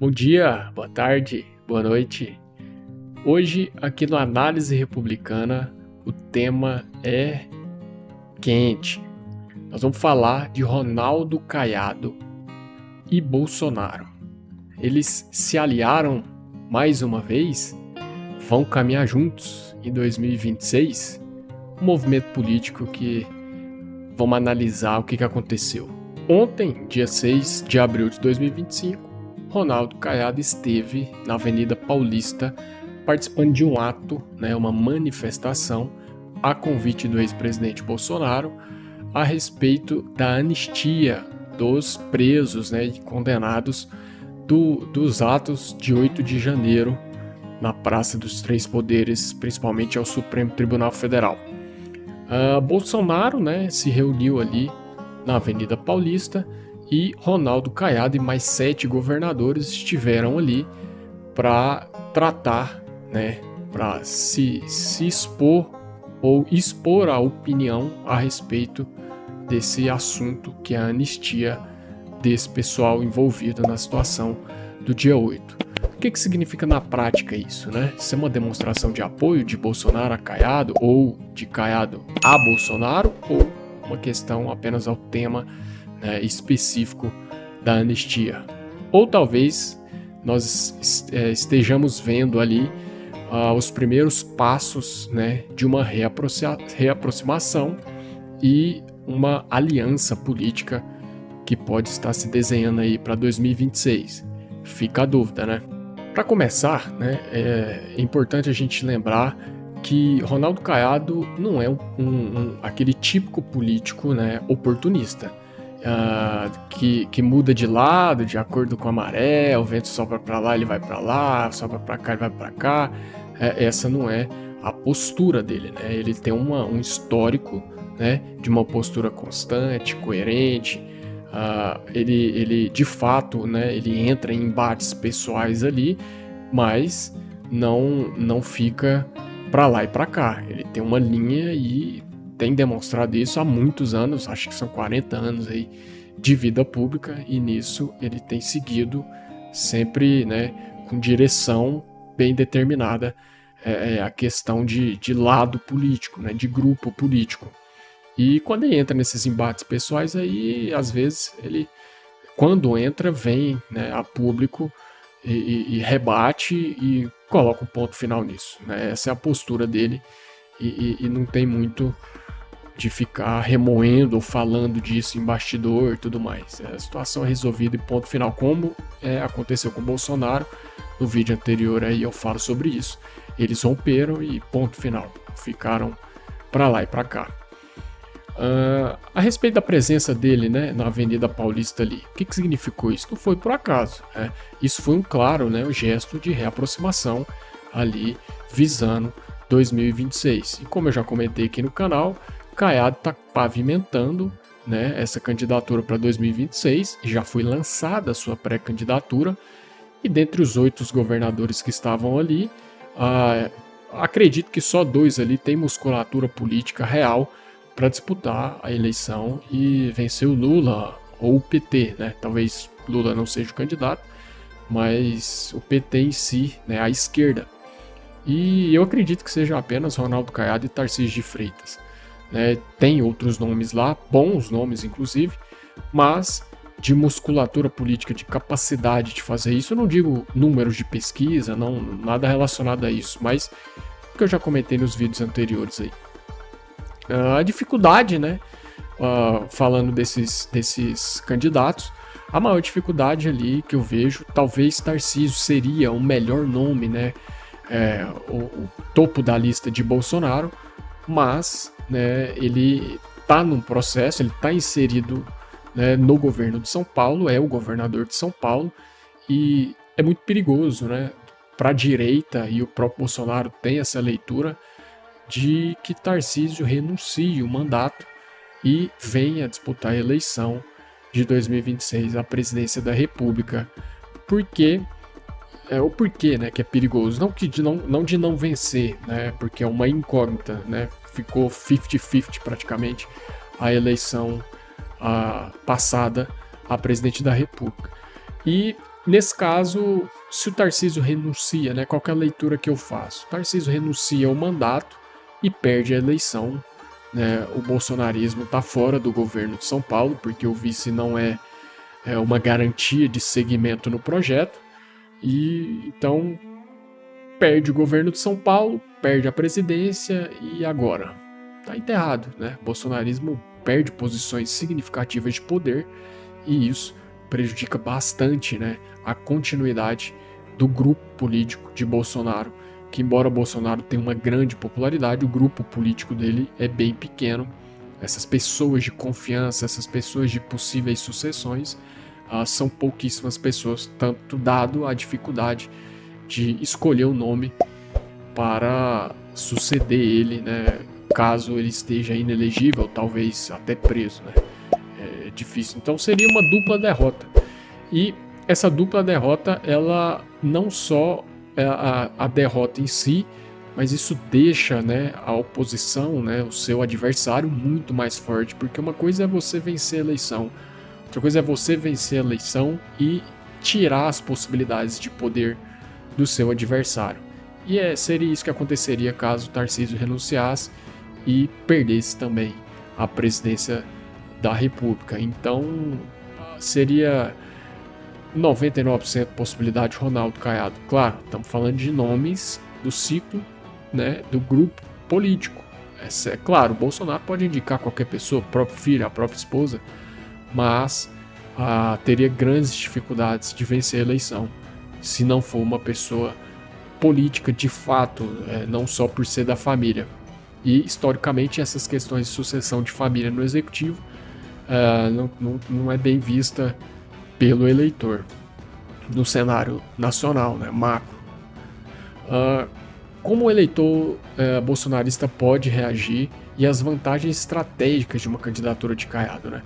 Bom dia, boa tarde, boa noite. Hoje, aqui no Análise Republicana, o tema é quente. Nós vamos falar de Ronaldo Caiado e Bolsonaro. Eles se aliaram mais uma vez? Vão caminhar juntos em 2026? Um movimento político que vamos analisar o que aconteceu. Ontem, dia 6 de abril de 2025, Ronaldo Caiado esteve na Avenida Paulista participando de um ato, uma manifestação, a convite do ex-presidente Bolsonaro a respeito da anistia dos presos e condenados dos atos de 8 de janeiro na Praça dos Três Poderes, principalmente ao Supremo Tribunal Federal. Bolsonaro se reuniu ali na Avenida Paulista e Ronaldo Caiado e mais 7 governadores estiveram ali para tratar, para se expor ou expor a opinião a respeito desse assunto que é a anistia desse pessoal envolvido na situação do dia 8. O que significa na prática isso, Isso é uma demonstração de apoio de Bolsonaro a Caiado ou de Caiado a Bolsonaro ou uma questão apenas ao tema específico da anistia? Ou talvez nós estejamos vendo ali os primeiros passos de uma reaproximação e uma aliança política que pode estar se desenhando aí para 2026. Fica a dúvida, Para começar, é importante a gente lembrar que Ronaldo Caiado não é aquele típico político oportunista, que muda de lado de acordo com a maré, o vento sopra para lá, ele vai para lá, sopra para cá, ele vai para cá. Essa não é a postura dele, Ele tem um histórico de uma postura constante, coerente. Ele de fato ele entra em embates pessoais ali, mas não fica para lá e para cá. Ele tem uma linha e tem demonstrado isso há muitos anos, acho que são 40 anos aí de vida pública, e nisso ele tem seguido sempre com direção bem determinada, a questão de lado político, de grupo político. E quando ele entra nesses embates pessoais, aí às vezes ele, quando entra, vem a público e rebate e coloca um ponto final nisso. Essa é a postura dele e não tem muito de ficar remoendo ou falando disso em bastidor e tudo mais. A situação é resolvida e ponto final, como aconteceu com o Bolsonaro. No vídeo anterior aí eu falo sobre isso. Eles romperam e ponto final. Ficaram para lá e para cá. A respeito da presença dele na Avenida Paulista ali, o que significou isso? Não foi por acaso. Isso foi um claro gesto de reaproximação ali visando 2026. E como eu já comentei aqui no canal, Caiado está pavimentando essa candidatura para 2026, e já foi lançada a sua pré-candidatura, e dentre os 8 governadores que estavam ali, acredito que só 2 ali têm musculatura política real para disputar a eleição e vencer o Lula ou o PT, Talvez Lula não seja o candidato, mas o PT em si, a esquerda. E eu acredito que seja apenas Ronaldo Caiado e Tarcísio de Freitas. Tem outros nomes lá, bons nomes inclusive, mas de musculatura política, de capacidade de fazer isso, eu não digo números de pesquisa, não, nada relacionado a isso, mas o que eu já comentei nos vídeos anteriores aí. A dificuldade, falando desses candidatos, a maior dificuldade ali que eu vejo, talvez Tarcísio seria o melhor nome, o topo da lista de Bolsonaro, mas ele está num processo, ele está inserido no governo de São Paulo, é o governador de São Paulo, e é muito perigoso para a direita, e o próprio Bolsonaro tem essa leitura, de que Tarcísio renuncie o mandato e venha disputar a eleição de 2026 à presidência da República. Porque o porquê que é perigoso, não de não vencer, porque é uma incógnita, ficou 50-50 praticamente a eleição passada a presidente da República. E nesse caso, se o Tarcísio renuncia, né, qual que é a leitura que eu faço? O Tarcísio renuncia ao mandato e perde a eleição, né, o bolsonarismo está fora do governo de São Paulo, porque o vice não é uma garantia de seguimento no projeto, e então perde o governo de São Paulo, perde a presidência e agora está enterrado, né? O bolsonarismo perde posições significativas de poder e isso prejudica bastante, né, a continuidade do grupo político de Bolsonaro, que embora Bolsonaro tenha uma grande popularidade, o grupo político dele é bem pequeno. Essas pessoas de confiança, essas pessoas de possíveis sucessões, são pouquíssimas pessoas, tanto dado a dificuldade de escolher o nome para suceder ele, né, caso ele esteja inelegível, talvez até preso, né? É difícil. Então seria uma dupla derrota. E essa dupla derrota, ela não só é a derrota em si, mas isso deixa, né, a oposição, né, o seu adversário muito mais forte, porque uma coisa é você vencer a eleição, outra coisa é você vencer a eleição e tirar as possibilidades de poder do seu adversário. E seria isso que aconteceria caso Tarcísio renunciasse e perdesse também a presidência da República. Então seria 99% possibilidade de Ronaldo Caiado. Claro, estamos falando de nomes do ciclo, né, do grupo político. É claro, o Bolsonaro pode indicar qualquer pessoa, o próprio filho, a própria esposa, mas teria grandes dificuldades de vencer a eleição se não for uma pessoa política de fato, não só por ser da família. E historicamente essas questões de sucessão de família no executivo não é bem vista pelo eleitor no cenário nacional, né, macro. Como o eleitor bolsonarista pode reagir e as vantagens estratégicas de uma candidatura de Caiado, né?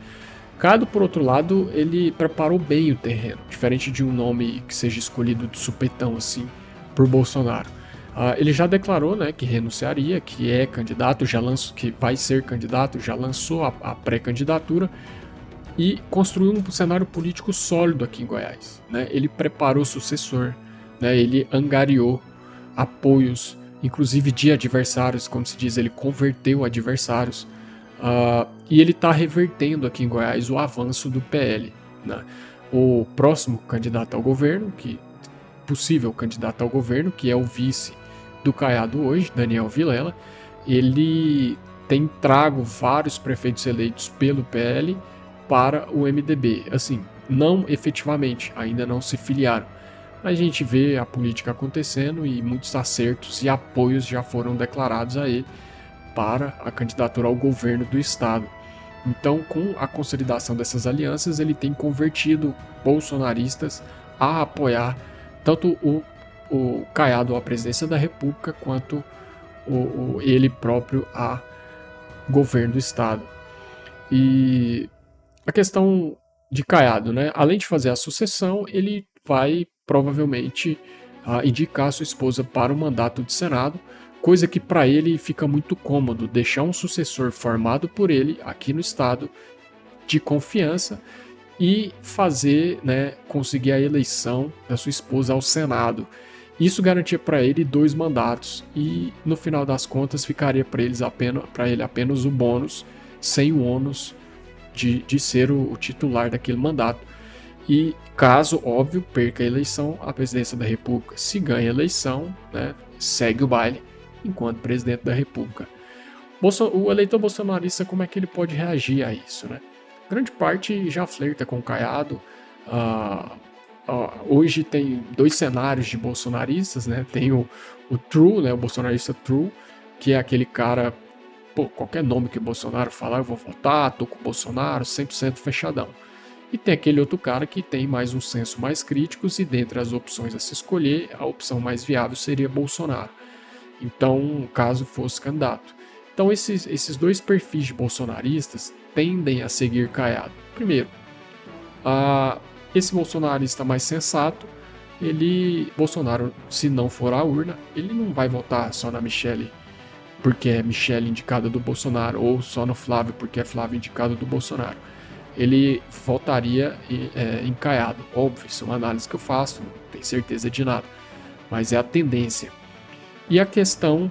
Caiado, por outro lado, ele preparou bem o terreno, diferente de um nome que seja escolhido de supetão assim por Bolsonaro. Ele já declarou, né, que renunciaria, que é candidato, que vai ser candidato, já lançou a pré-candidatura e construiu um cenário político sólido aqui em Goiás, né? Ele preparou o sucessor, né? Ele angariou apoios, inclusive de adversários, como se diz, ele converteu adversários, e ele está revertendo aqui em Goiás o avanço do PL, né? O próximo candidato ao governo, possível candidato ao governo, que é o vice do Caiado hoje, Daniel Vilela, ele tem trago vários prefeitos eleitos pelo PL para o MDB, assim, não efetivamente, ainda não se filiaram. A gente vê a política acontecendo e muitos acertos e apoios já foram declarados a ele para a candidatura ao governo do estado. Então, com a consolidação dessas alianças, ele tem convertido bolsonaristas a apoiar tanto o Caiado à presidência da República quanto ele próprio a governo do estado. E a questão de Caiado, né? Além de fazer a sucessão, ele vai provavelmente indicar a sua esposa para o mandato de Senado, coisa que para ele fica muito cômodo, deixar um sucessor formado por ele aqui no estado de confiança e fazer, né, conseguir a eleição da sua esposa ao Senado. Isso garantia para ele 2 mandatos e no final das contas ficaria para ele apenas o bônus, sem o ônus de ser o titular daquele mandato. E caso, óbvio, perca a eleição, a presidência da República, se ganha a eleição, né, segue o baile enquanto presidente da República. O eleitor bolsonarista, como é que ele pode reagir a isso, né? Grande parte já flerta com o Caiado. Hoje tem 2 cenários de bolsonaristas, né? Tem o true, né, o bolsonarista true, que é aquele cara, qualquer nome que o Bolsonaro falar, eu vou votar, tô com o Bolsonaro, 100% fechadão. E tem aquele outro cara que tem mais um senso mais crítico e dentre as opções a se escolher, a opção mais viável seria Bolsonaro. Então, caso fosse candidato. Então, esses 2 perfis de bolsonaristas tendem a seguir Caiado. Primeiro, esse bolsonarista mais sensato, Bolsonaro, se não for à urna, ele não vai votar só na Michelle porque é Michelle indicada do Bolsonaro, ou só no Flávio porque é Flávio indicado do Bolsonaro. ele votaria em Caiado. Óbvio, isso é uma análise que eu faço, não tenho certeza de nada, mas é a tendência. E a questão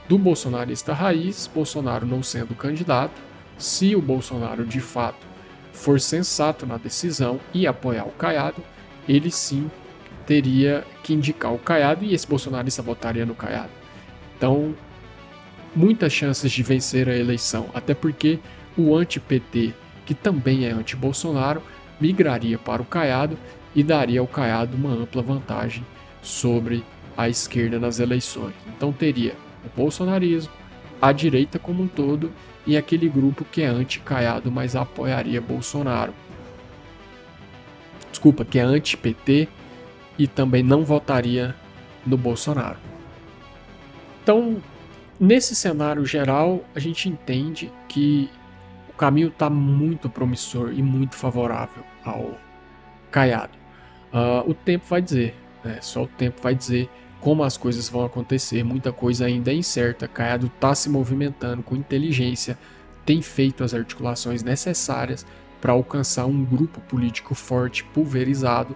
do bolsonarista raiz, Bolsonaro não sendo candidato, se o Bolsonaro de fato for sensato na decisão e apoiar o Caiado, ele sim teria que indicar o Caiado e esse bolsonarista votaria no Caiado. Então, muitas chances de vencer a eleição, até porque o anti-PT, que também é anti-Bolsonaro, migraria para o Caiado e daria ao Caiado uma ampla vantagem sobre a esquerda nas eleições. Então teria o bolsonarismo, a direita como um todo e aquele grupo que é anti-Caiado, mas apoiaria Bolsonaro. Desculpa, que é anti-PT e também não votaria no Bolsonaro. Então, nesse cenário geral, a gente entende que o caminho está muito promissor e muito favorável ao Caiado. O tempo vai dizer, né? Só o tempo vai dizer como as coisas vão acontecer. Muita coisa ainda é incerta. Caiado está se movimentando com inteligência, tem feito as articulações necessárias para alcançar um grupo político forte, pulverizado,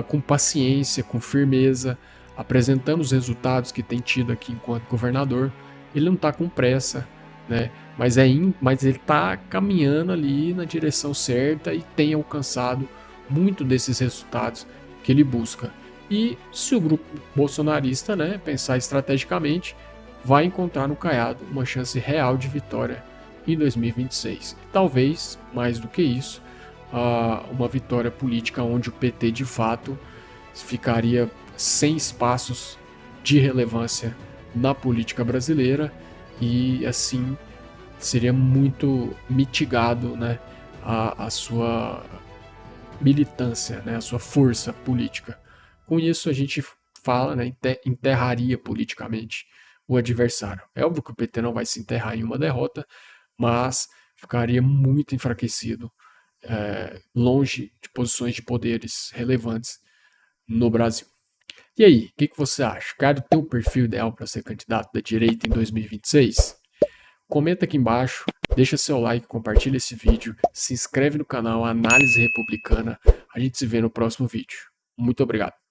com paciência, com firmeza, apresentando os resultados que tem tido aqui enquanto governador. Ele não está com pressa, né? Mas ele está caminhando ali na direção certa e tem alcançado muito desses resultados que ele busca. E se o grupo bolsonarista, né, pensar estrategicamente, vai encontrar no Caiado uma chance real de vitória em 2026. E talvez, mais do que isso, uma vitória política onde o PT de fato ficaria sem espaços de relevância na política brasileira e assim seria muito mitigado, né, a sua militância, né, a sua força política. Com isso a gente fala, né, enterraria politicamente o adversário. É óbvio que o PT não vai se enterrar em uma derrota, mas ficaria muito enfraquecido, longe de posições de poderes relevantes no Brasil. E aí, o que você acha? Cara, tem um perfil ideal para ser candidato da direita em 2026? Comenta aqui embaixo, deixa seu like, compartilha esse vídeo, se inscreve no canal Análise Republicana. A gente se vê no próximo vídeo. Muito obrigado.